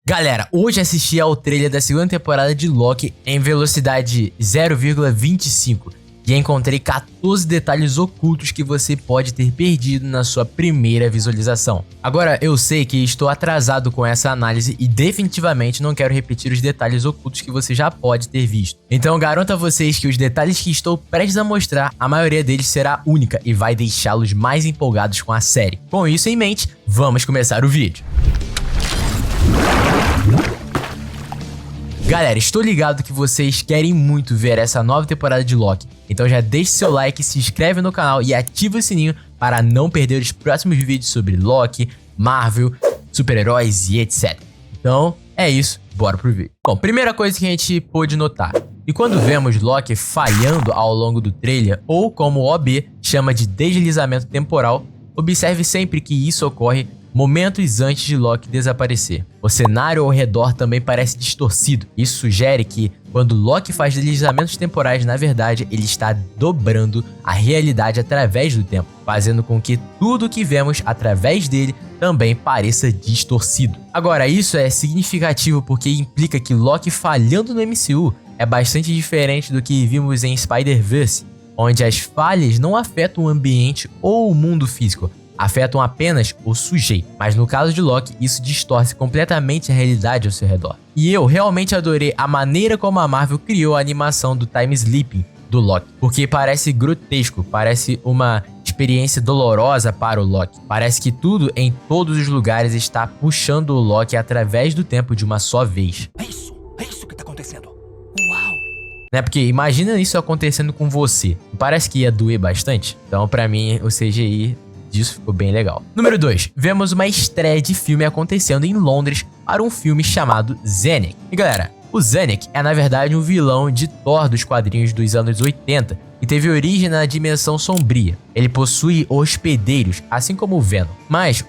Galera, hoje assisti ao trailer da segunda temporada de Loki em velocidade 0,25 e encontrei 14 detalhes ocultos que você pode ter perdido na sua primeira visualização. Agora, eu sei que estou atrasado com essa análise e definitivamente não quero repetir os detalhes ocultos que você já pode ter visto. Então garanto a vocês que os detalhes que estou prestes a mostrar, a maioria deles será única e vai deixá-los mais empolgados com a série. Com isso em mente, vamos começar o vídeo. Galera, estou ligado que vocês querem muito ver essa nova temporada de Loki, então já deixe seu like, se inscreve no canal e ativa o sininho para não perder os próximos vídeos sobre Loki, Marvel, super-heróis e etc. Então, é isso, bora pro vídeo. Bom, primeira coisa que a gente pôde notar, e quando vemos Loki falhando ao longo do trailer, ou como o OB chama de deslizamento temporal, observe sempre que isso ocorre momentos antes de Loki desaparecer. O cenário ao redor também parece distorcido. Isso sugere que, quando Loki faz deslizamentos temporais, na verdade, ele está dobrando a realidade através do tempo, fazendo com que tudo que vemos através dele também pareça distorcido. Agora, isso é significativo porque implica que Loki falhando no MCU é bastante diferente do que vimos em Spider-Verse, onde as falhas não afetam o ambiente ou o mundo físico, afetam apenas o sujeito, mas no caso de Loki, isso distorce completamente a realidade ao seu redor. E eu realmente adorei a maneira como a Marvel criou a animação do time sleeping do Loki, porque parece grotesco, parece uma experiência dolorosa para o Loki. Parece que tudo em todos os lugares está puxando o Loki através do tempo de uma só vez. É isso que tá acontecendo. Uau! Né? Porque imagina isso acontecendo com você. Parece que ia doer bastante. Então, pra mim, o CGI disso ficou bem legal. Número 2. Vemos uma estreia de filme acontecendo em Londres para um filme chamado Zenek. E galera, o Zenek é na verdade um vilão de Thor dos quadrinhos dos anos 80 e teve origem na dimensão sombria. Ele possui hospedeiros, assim como o Venom, mas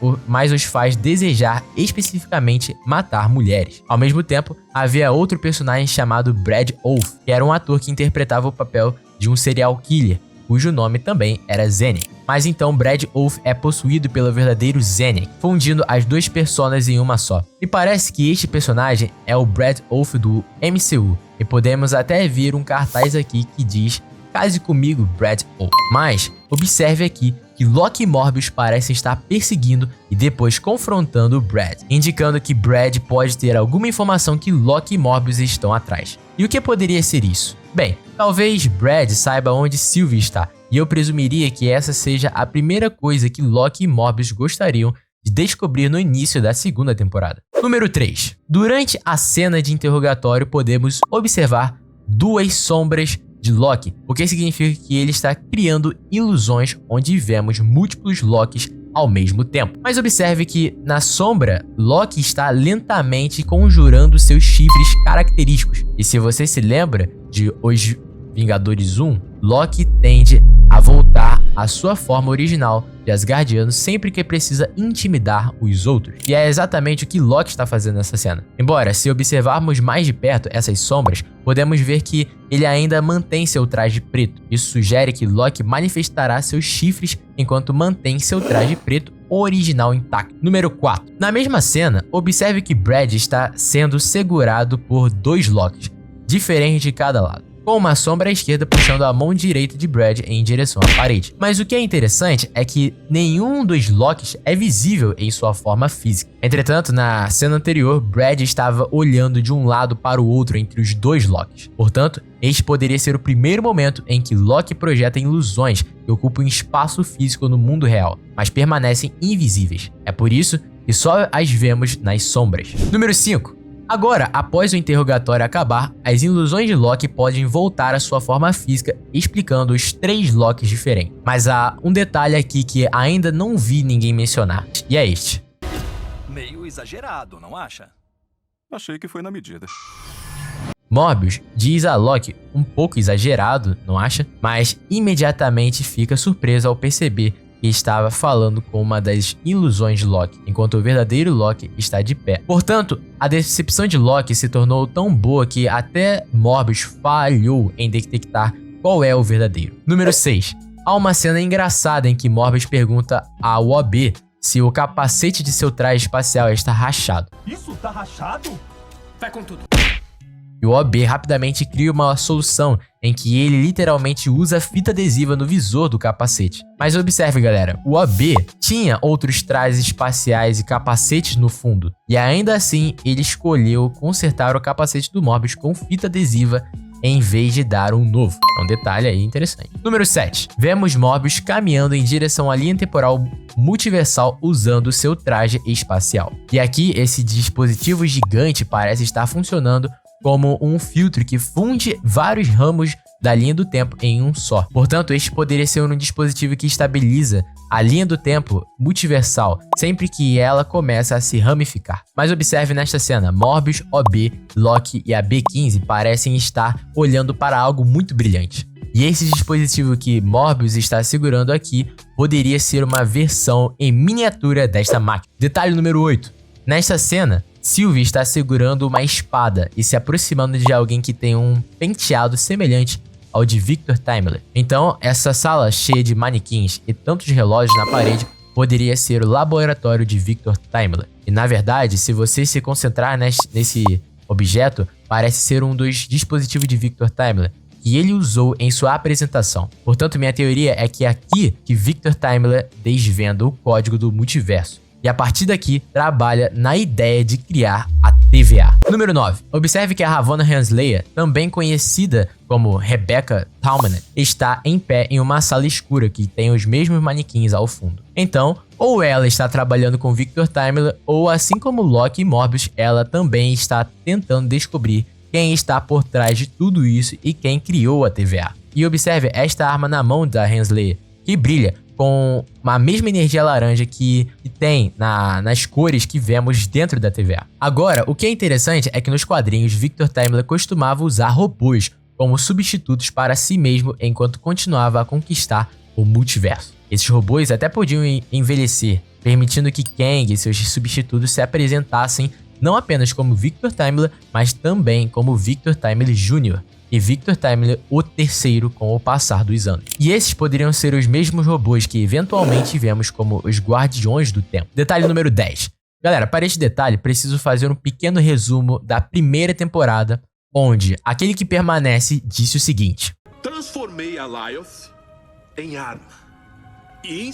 os faz desejar especificamente matar mulheres. Ao mesmo tempo, havia outro personagem chamado Brad Wolf, que era um ator que interpretava o papel de um serial killer, cujo nome também era Zenek. Mas então Brad Wolf é possuído pelo verdadeiro Zenek, fundindo as duas personas em uma só. E parece que este personagem é o Brad Wolf do MCU, e podemos até ver um cartaz aqui que diz "Case comigo, Brad Wolf". Mas observe aqui que Loki e Morbius parecem estar perseguindo e depois confrontando o Brad, indicando que Brad pode ter alguma informação que Loki e Morbius estão atrás. E o que poderia ser isso? Bem, talvez Brad saiba onde Sylvie está, e eu presumiria que essa seja a primeira coisa que Loki e Morbius gostariam de descobrir no início da segunda temporada. Número 3. Durante a cena de interrogatório podemos observar duas sombras de Loki, o que significa que ele está criando ilusões onde vemos múltiplos Lokis ao mesmo tempo. Mas observe que na sombra, Loki está lentamente conjurando seus chifres característicos. E se você se lembra de Os Vingadores 1, Loki tende a voltar à sua forma original de Asgardiano sempre que precisa intimidar os outros. E é exatamente o que Loki está fazendo nessa cena. Embora, se observarmos mais de perto essas sombras, podemos ver que ele ainda mantém seu traje preto. Isso sugere que Loki manifestará seus chifres enquanto mantém seu traje preto original intacto. Número 4. Na mesma cena, observe que Brad está sendo segurado por dois Lokis, diferentes de cada lado, com uma sombra à esquerda puxando a mão direita de Brad em direção à parede. Mas o que é interessante é que nenhum dos Lokis é visível em sua forma física. Entretanto, na cena anterior, Brad estava olhando de um lado para o outro entre os dois Lokis. Portanto, este poderia ser o primeiro momento em que Loki projeta ilusões que ocupam espaço físico no mundo real, mas permanecem invisíveis. É por isso que só as vemos nas sombras. Número 5. Agora, após o interrogatório acabar, as ilusões de Loki podem voltar à sua forma física, explicando os 3 Lokis diferentes. Mas há um detalhe aqui que ainda não vi ninguém mencionar, e é este. Meio exagerado, não acha? Achei que foi na medida. Morbius diz a Loki um pouco exagerado, não acha? Mas imediatamente fica surpreso ao perceber que estava falando com uma das ilusões de Loki, enquanto o verdadeiro Loki está de pé. Portanto, a decepção de Loki se tornou tão boa que até Morbius falhou em detectar qual é o verdadeiro. Número 6. Há uma cena engraçada em que Morbius pergunta ao OB se o capacete de seu traje espacial está rachado. Isso tá rachado? Vai com tudo. E o OB rapidamente cria uma solução em que ele literalmente usa fita adesiva no visor do capacete. Mas observe, galera, o OB tinha outros trajes espaciais e capacetes no fundo, e ainda assim ele escolheu consertar o capacete do Morbius com fita adesiva em vez de dar um novo. É um detalhe aí interessante. Número 7. Vemos Morbius caminhando em direção à linha temporal multiversal usando seu traje espacial. E aqui esse dispositivo gigante parece estar funcionando como um filtro que funde vários ramos da linha do tempo em um só. Portanto, este poderia ser um dispositivo que estabiliza a linha do tempo multiversal sempre que ela começa a se ramificar. Mas observe nesta cena, Morbius, OB, Loki e a B15 parecem estar olhando para algo muito brilhante. E esse dispositivo que Morbius está segurando aqui poderia ser uma versão em miniatura desta máquina. Detalhe número 8. Nesta cena, Sylvie está segurando uma espada e se aproximando de alguém que tem um penteado semelhante ao de Victor Timely. Então, essa sala cheia de manequins e tantos relógios na parede poderia ser o laboratório de Victor Timely. E na verdade, se você se concentrar nesse objeto, parece ser um dos dispositivos de Victor Timely que ele usou em sua apresentação. Portanto, minha teoria é que é aqui que Victor Timely desvenda o código do multiverso. E a partir daqui, trabalha na ideia de criar a TVA. Número 9. Observe que a Ravonna Renslayer, também conhecida como Rebecca Thalmann, está em pé em uma sala escura que tem os mesmos manequins ao fundo. Então, ou ela está trabalhando com Victor Timely, ou assim como Loki e Morbius, ela também está tentando descobrir quem está por trás de tudo isso e quem criou a TVA. E observe esta arma na mão da Renslayer, que brilha com a mesma energia laranja que tem nas cores que vemos dentro da TVA. Agora, o que é interessante é que nos quadrinhos, Victor Timely costumava usar robôs como substitutos para si mesmo enquanto continuava a conquistar o multiverso. Esses robôs até podiam envelhecer, permitindo que Kang e seus substitutos se apresentassem não apenas como Victor Timely, mas também como Victor Timely Jr., e Victor Timely o terceiro com o passar dos anos. E esses poderiam ser os mesmos robôs que eventualmente vemos como os Guardiões do Tempo. Detalhe número 10. Galera, para este detalhe, preciso fazer um pequeno resumo da primeira temporada, onde aquele que permanece disse o seguinte: transformei a Lyoth em arma. E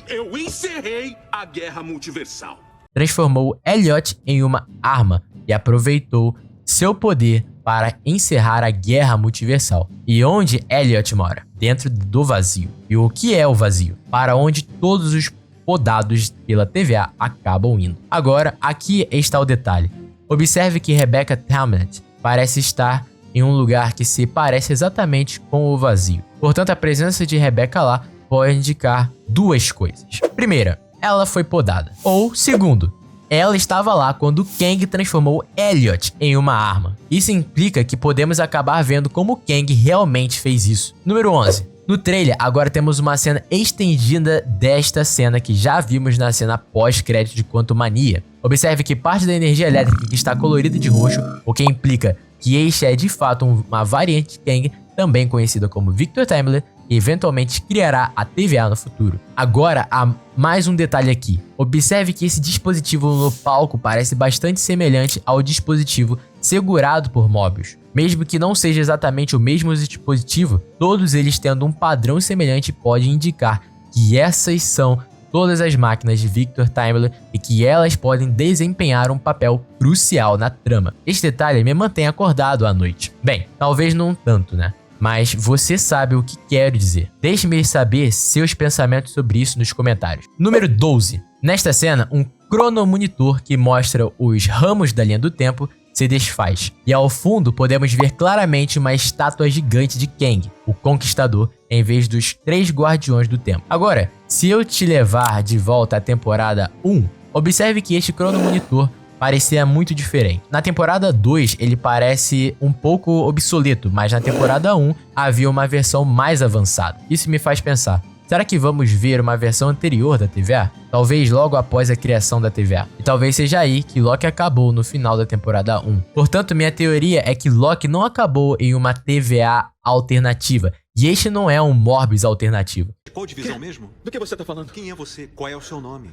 eu encerrei a guerra multiversal. Transformou Elliot em uma arma e aproveitou seu poder para encerrar a guerra multiversal. E onde Elliot mora? Dentro do vazio. E o que é o vazio? Para onde todos os podados pela TVA acabam indo. Agora, aqui está o detalhe. Observe que Rebecca Thalmann parece estar em um lugar que se parece exatamente com o vazio. Portanto, a presença de Rebecca lá pode indicar duas coisas. Primeira, ela foi podada. Ou, segundo, ela estava lá quando Kang transformou Elliot em uma arma. Isso implica que podemos acabar vendo como Kang realmente fez isso. Número 11. No trailer, agora temos uma cena estendida desta cena que já vimos na cena pós-crédito de Quantumania. Observe que parte da energia elétrica está colorida de roxo, o que implica que este é de fato uma variante de Kang, também conhecida como Victor Timely, e eventualmente criará a TVA no futuro. Agora, há mais um detalhe aqui. Observe que esse dispositivo no palco parece bastante semelhante ao dispositivo segurado por Morbius. Mesmo que não seja exatamente o mesmo dispositivo, todos eles tendo um padrão semelhante pode indicar que essas são todas as máquinas de Victor Timely e que elas podem desempenhar um papel crucial na trama. Este detalhe me mantém acordado à noite. Bem, talvez não tanto, né? Mas você sabe o que quero dizer. Deixe-me saber seus pensamentos sobre isso nos comentários. Número 12. Nesta cena, um cronomonitor que mostra os ramos da linha do tempo se desfaz. E ao fundo podemos ver claramente uma estátua gigante de Kang, o Conquistador, em vez dos 3 Guardiões do Tempo. Agora, se eu te levar de volta à temporada 1, observe que este cronomonitor parecia muito diferente. Na temporada 2, ele parece um pouco obsoleto, mas na temporada 1 havia uma versão mais avançada. Isso me faz pensar, será que vamos ver uma versão anterior da TVA? Talvez logo após a criação da TVA. E talvez seja aí que Loki acabou no final da temporada 1. Portanto, minha teoria é que Loki não acabou em uma TVA alternativa. E este não é um Morbius alternativo. Qual divisão mesmo? Do que você tá falando? Quem é você? Qual é o seu nome?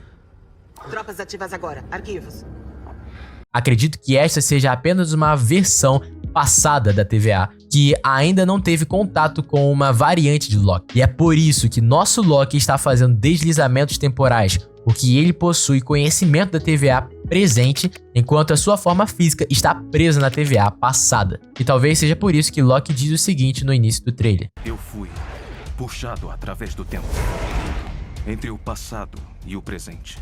Tropas ativas agora. Arquivos. Acredito que esta seja apenas uma versão passada da TVA, que ainda não teve contato com uma variante de Loki. E é por isso que nosso Loki está fazendo deslizamentos temporais, porque ele possui conhecimento da TVA presente, enquanto a sua forma física está presa na TVA passada. E talvez seja por isso que Loki diz o seguinte no início do trailer. Eu fui puxado através do tempo, entre o passado e o presente.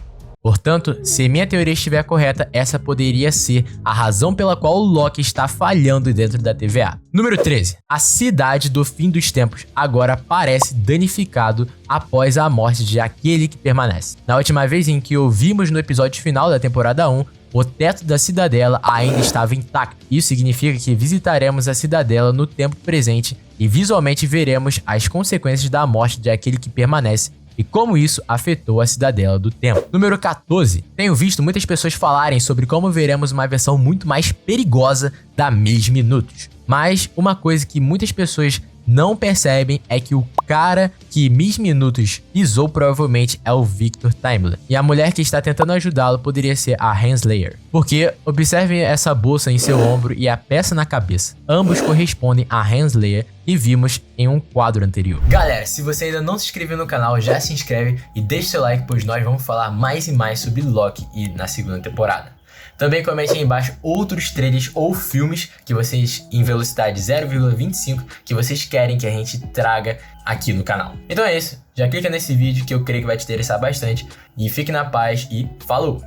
Portanto, se minha teoria estiver correta, essa poderia ser a razão pela qual o Loki está falhando dentro da TVA. Número 13. A cidade do fim dos tempos agora parece danificado após a morte de aquele que permanece. Na última vez em que ouvimos no episódio final da temporada 1, o teto da cidadela ainda estava intacto. Isso significa que visitaremos a cidadela no tempo presente e visualmente veremos as consequências da morte de aquele que permanece e como isso afetou a cidadela do tempo. Número 14. Tenho visto muitas pessoas falarem sobre como veremos uma versão muito mais perigosa da Miss Minutos. Mas uma coisa que muitas pessoas não percebem é que o cara que Miss Minutos pisou provavelmente é o Victor Timely. E a mulher que está tentando ajudá-lo poderia ser a Renslayer. Porque observem essa bolsa em seu ombro e a peça na cabeça. Ambos correspondem a Renslayer que vimos em um quadro anterior. Galera, se você ainda não se inscreveu no canal, já se inscreve e deixa seu like, pois nós vamos falar mais e mais sobre Loki e na segunda temporada. Também comente aí embaixo outros trailers ou filmes que vocês, em velocidade 0,25, que vocês querem que a gente traga aqui no canal. Então é isso, já clica nesse vídeo que eu creio que vai te interessar bastante. E fique na paz e falou!